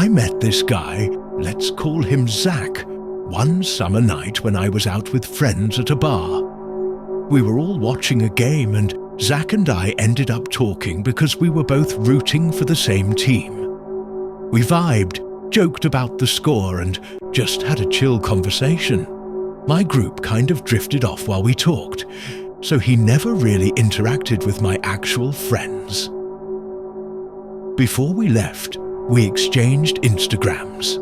I met this guy, let's call him Zach, one summer night when I was out with friends at a bar. We were all watching a game and Zach and I ended up talking because we were both rooting for the same team. We vibed, joked about the score and just had a chill conversation. My group kind of drifted off while we talked, so he never really interacted with my actual friends. Before we left, we exchanged Instagrams.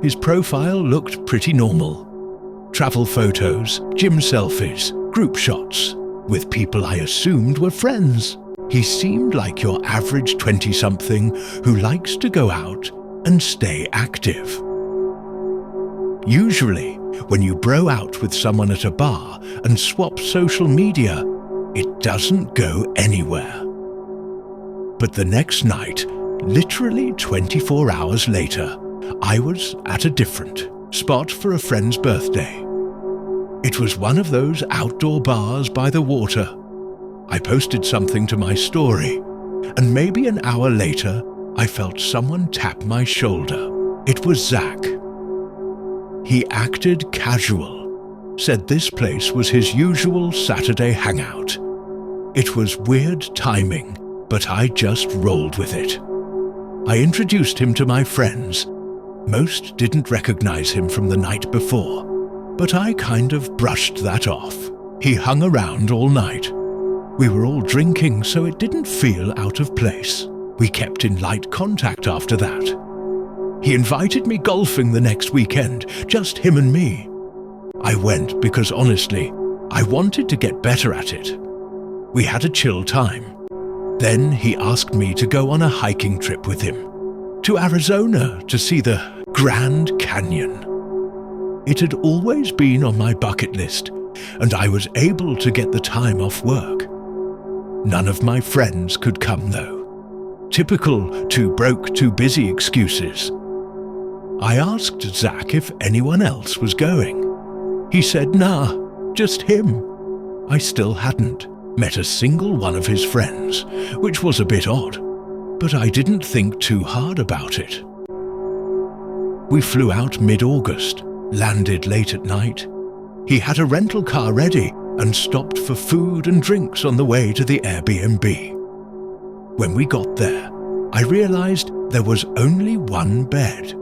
His profile looked pretty normal. Travel photos, gym selfies, group shots, with people I assumed were friends. He seemed like your average 20-something who likes to go out and stay active. Usually, when you bro out with someone at a bar and swap social media, it doesn't go anywhere. But the next night, literally 24 hours later, I was at a different spot for a friend's birthday. It was one of those outdoor bars by the water. I posted something to my story, and maybe an hour later, I felt someone tap my shoulder. It was Zach. He acted casual, said this place was his usual Saturday hangout. It was weird timing, but I just rolled with it. I introduced him to my friends. Most didn't recognize him from the night before, but I kind of brushed that off. He hung around all night. We were all drinking, so it didn't feel out of place. We kept in light contact after that. He invited me golfing the next weekend, just him and me. I went because honestly, I wanted to get better at it. We had a chill time. Then he asked me to go on a hiking trip with him to Arizona to see the Grand Canyon. It had always been on my bucket list, and I was able to get the time off work. None of my friends could come though. Typical too broke, too busy excuses. I asked Zach if anyone else was going. He said, nah, just him. I still hadn't met a single one of his friends, which was a bit odd, but I didn't think too hard about it. We flew out mid-August, landed late at night. He had a rental car ready and stopped for food and drinks on the way to the Airbnb. When we got there, I realized there was only one bed.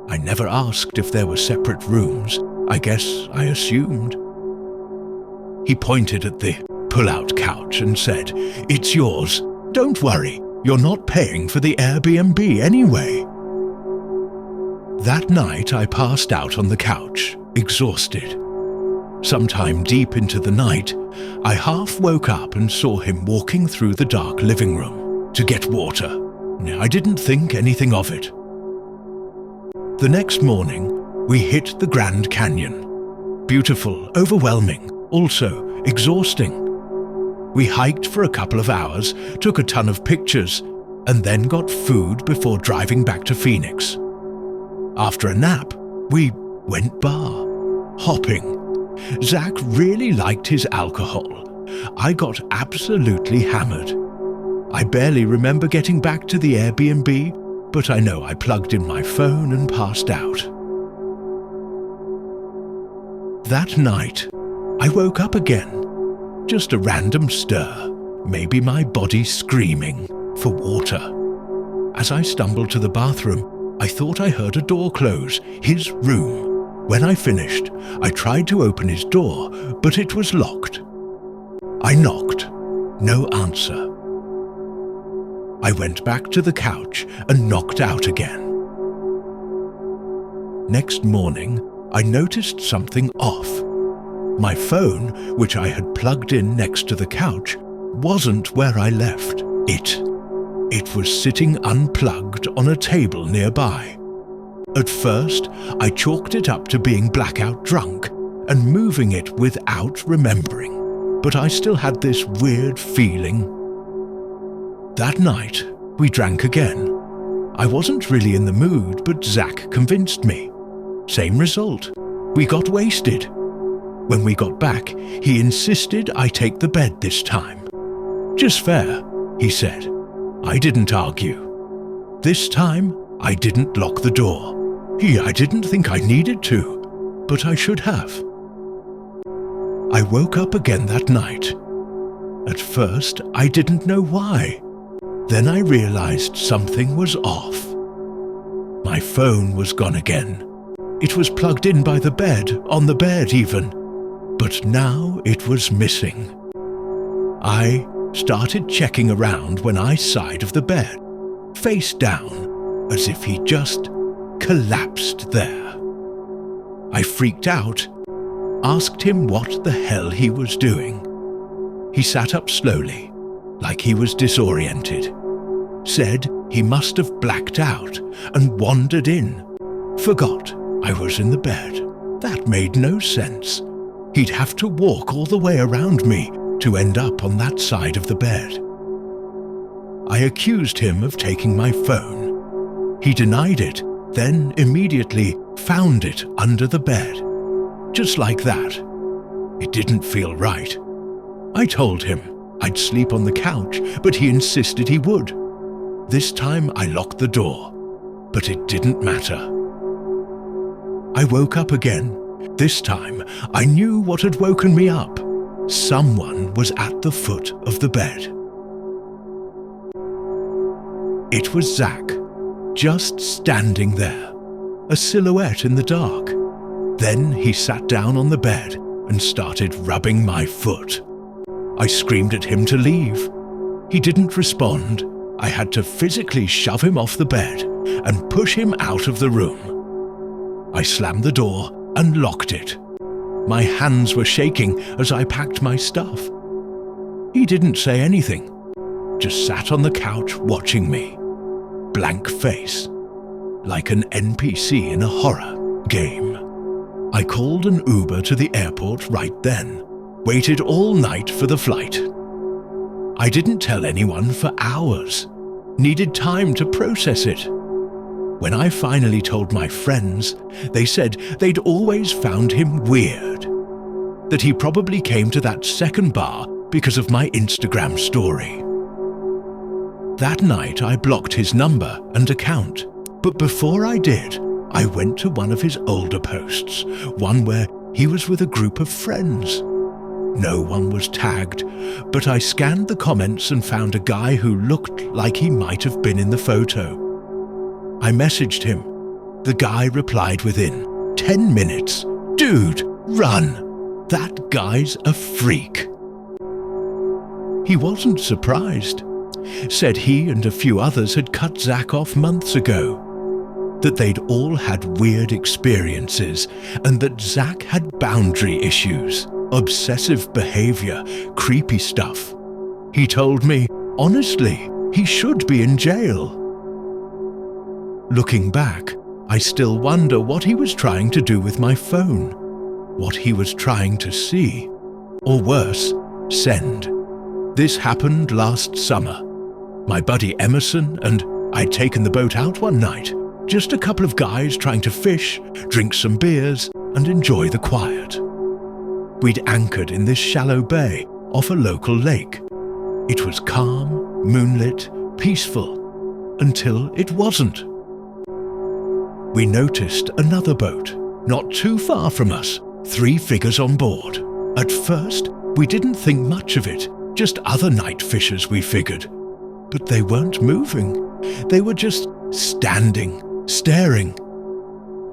I never asked if there were separate rooms. I guess I assumed. He pointed at the pull-out couch and said, "It's yours. Don't worry, you're not paying for the Airbnb anyway." That night I passed out on the couch, exhausted. Sometime deep into the night, I half woke up and saw him walking through the dark living room to get water. I didn't think anything of it. The next morning, we hit the Grand Canyon. Beautiful, overwhelming, also exhausting. We hiked for a couple of hours, took a ton of pictures, and then got food before driving back to Phoenix. After a nap, we went bar, hopping. Zach really liked his alcohol. I got absolutely hammered. I barely remember getting back to the Airbnb, but I know I plugged in my phone and passed out. That night, I woke up again. Just a random stir, maybe my body screaming for water. As I stumbled to the bathroom, I thought I heard a door close, his room. When I finished, I tried to open his door, but it was locked. I knocked. No answer. I went back to the couch and knocked out again. Next morning, I noticed something off. My phone, which I had plugged in next to the couch, wasn't where I left it. It was sitting unplugged on a table nearby. At first, I chalked it up to being blackout drunk and moving it without remembering, but I still had this weird feeling. That night, we drank again. I wasn't really in the mood, but Zach convinced me. Same result. We got wasted. When we got back, he insisted I take the bed this time. Just fair, he said. I didn't argue. This time, I didn't lock the door. I didn't think I needed to, but I should have. I woke up again that night. At first, I didn't know why. Then I realized something was off. My phone was gone again. It was plugged in by the bed, on the bed even, but now it was missing. I started checking around when I side of the bed, face down, as if he just collapsed there. I freaked out, asked him what the hell he was doing. He sat up slowly, like he was disoriented, said he must have blacked out and wandered in, forgot I was in the bed. That made no sense. He'd have to walk all the way around me to end up on that side of the bed. I accused him of taking my phone. He denied it, then immediately found it under the bed. Just like that. It didn't feel right. I told him I'd sleep on the couch, but he insisted he would. This time I locked the door, but it didn't matter. I woke up again. This time I knew what had woken me up. Someone was at the foot of the bed. It was Zach, just standing there, a silhouette in the dark. Then he sat down on the bed and started rubbing my foot. I screamed at him to leave. He didn't respond. I had to physically shove him off the bed and push him out of the room. I slammed the door and locked it. My hands were shaking as I packed my stuff. He didn't say anything, just sat on the couch watching me. Blank face, like an NPC in a horror game. I called an Uber to the airport right then, waited all night for the flight. I didn't tell anyone for hours, needed time to process it. When I finally told my friends, they said they'd always found him weird, that he probably came to that second bar because of my Instagram story. That night I blocked his number and account, but before I did, I went to one of his older posts, one where he was with a group of friends. No one was tagged, but I scanned the comments and found a guy who looked like he might have been in the photo. I messaged him. The guy replied within 10 minutes, "Dude, run! That guy's a freak." He wasn't surprised. Said he and a few others had cut Zach off months ago. That they'd all had weird experiences and that Zach had boundary issues, obsessive behavior, creepy stuff. He told me, honestly, he should be in jail. Looking back, I still wonder what he was trying to do with my phone, what he was trying to see, or worse, send. This happened last summer. My buddy Emerson and I'd taken the boat out one night, just a couple of guys trying to fish, drink some beers, and enjoy the quiet. We'd anchored in this shallow bay off a local lake. It was calm, moonlit, peaceful, until it wasn't. We noticed another boat, not too far from us, 3 figures on board. At first, we didn't think much of it, just other night fishers, we figured. But they weren't moving. They were just standing, staring.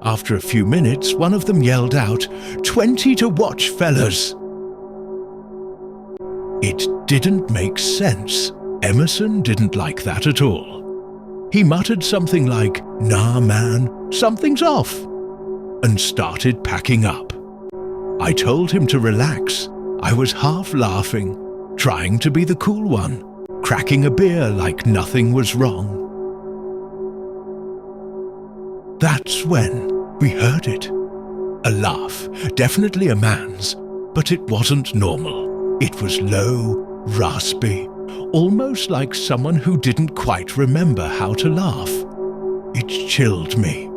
After a few minutes, one of them yelled out, "20 to watch, fellas!" It didn't make sense. Emerson didn't like that at all. He muttered something like, "Nah, man, something's off," and started packing up. I told him to relax. I was half laughing, trying to be the cool one, cracking a beer like nothing was wrong. That's when we heard it. A laugh, definitely a man's, but it wasn't normal. It was low, raspy, almost like someone who didn't quite remember how to laugh. It chilled me.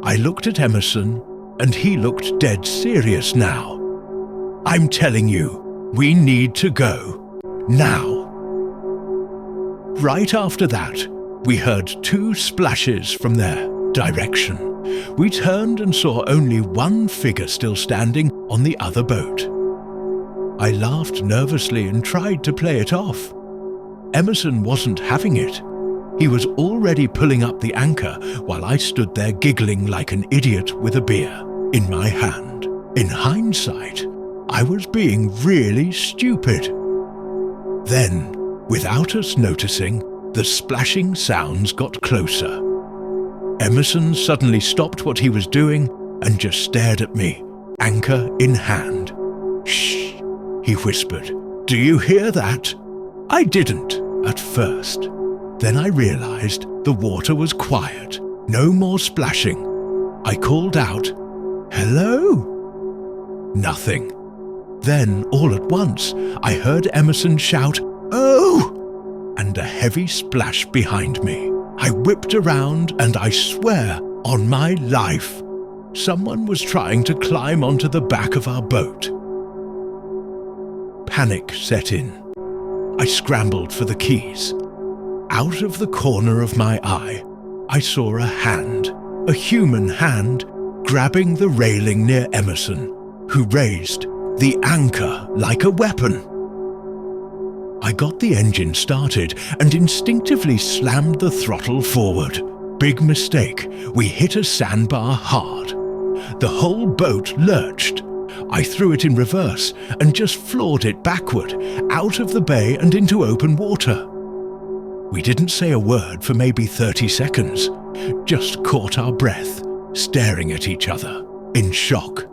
I looked at Emerson, and he looked dead serious now. "I'm telling you, we need to go. Now." Right after that, We heard 2 splashes from their direction. We turned and saw only one figure still standing on the other boat. I laughed nervously and tried to play it off. Emerson wasn't having it. He was already pulling up the anchor while I stood there giggling like an idiot with a beer in my hand. In hindsight, I was being really stupid. Then, without us noticing, the splashing sounds got closer. Emerson suddenly stopped what he was doing and just stared at me, anchor in hand. "Shh," he whispered. "Do you hear that?" I didn't at first. Then I realized the water was quiet, no more splashing. I called out, "Hello?" Nothing. Then, all at once, I heard Emerson shout, "Oh!" and a heavy splash behind me. I whipped around and I swear, on my life, someone was trying to climb onto the back of our boat. Panic set in. I scrambled for the keys. Out of the corner of my eye, I saw a hand, a human hand, grabbing the railing near Emerson, who raised the anchor like a weapon. I got the engine started and instinctively slammed the throttle forward. Big mistake. We hit a sandbar hard. The whole boat lurched. I threw it in reverse and just floored it backward, out of the bay and into open water. We didn't say a word for maybe 30 seconds, just caught our breath, staring at each other, in shock.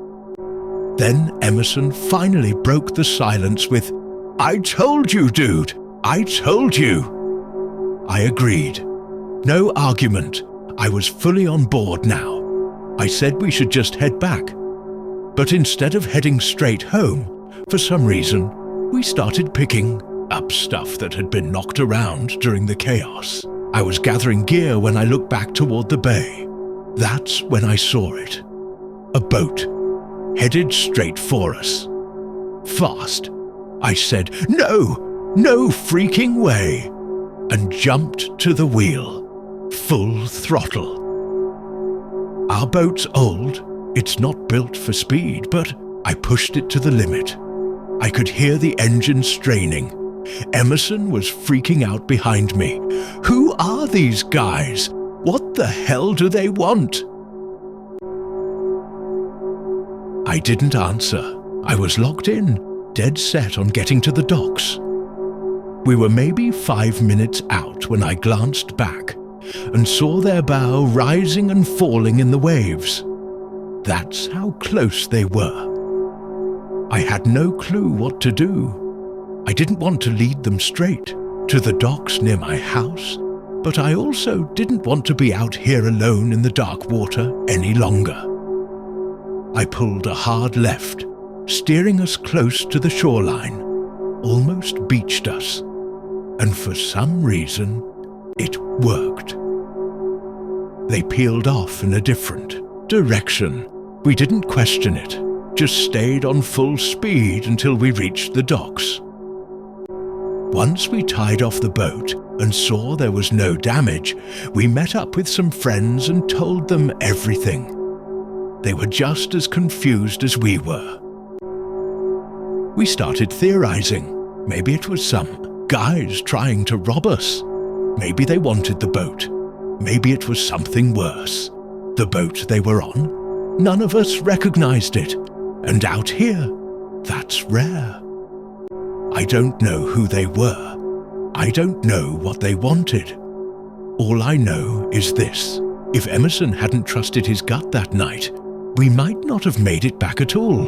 Then Emerson finally broke the silence with, "I told you, dude! I told you!" I agreed. No argument. I was fully on board now. I said we should just head back. But instead of heading straight home, for some reason, we started picking up stuff that had been knocked around during the chaos. I was gathering gear when I looked back toward the bay. That's when I saw it. A boat, headed straight for us. Fast. I said, "No! No freaking way!" and jumped to the wheel. Full throttle. Our boat's old. It's not built for speed, but I pushed it to the limit. I could hear the engine straining. Emerson was freaking out behind me. Who are these guys? What the hell do they want? I didn't answer. I was locked in, dead set on getting to the docks. We were maybe 5 minutes out when I glanced back and saw their bow rising and falling in the waves. That's how close they were. I had no clue what to do. I didn't want to lead them straight to the docks near my house, but I also didn't want to be out here alone in the dark water any longer. I pulled a hard left, steering us close to the shoreline, almost beached us, and for some reason, it worked. They peeled off in a different direction. We didn't question it, just stayed on full speed until we reached the docks. Once we tied off the boat and saw there was no damage, we met up with some friends and told them everything. They were just as confused as we were. We started theorizing. Maybe it was some guys trying to rob us. Maybe they wanted the boat. Maybe it was something worse. The boat they were on, none of us recognized it. And out here, that's rare. I don't know who they were. I don't know what they wanted. All I know is this. If Emerson hadn't trusted his gut that night, we might not have made it back at all.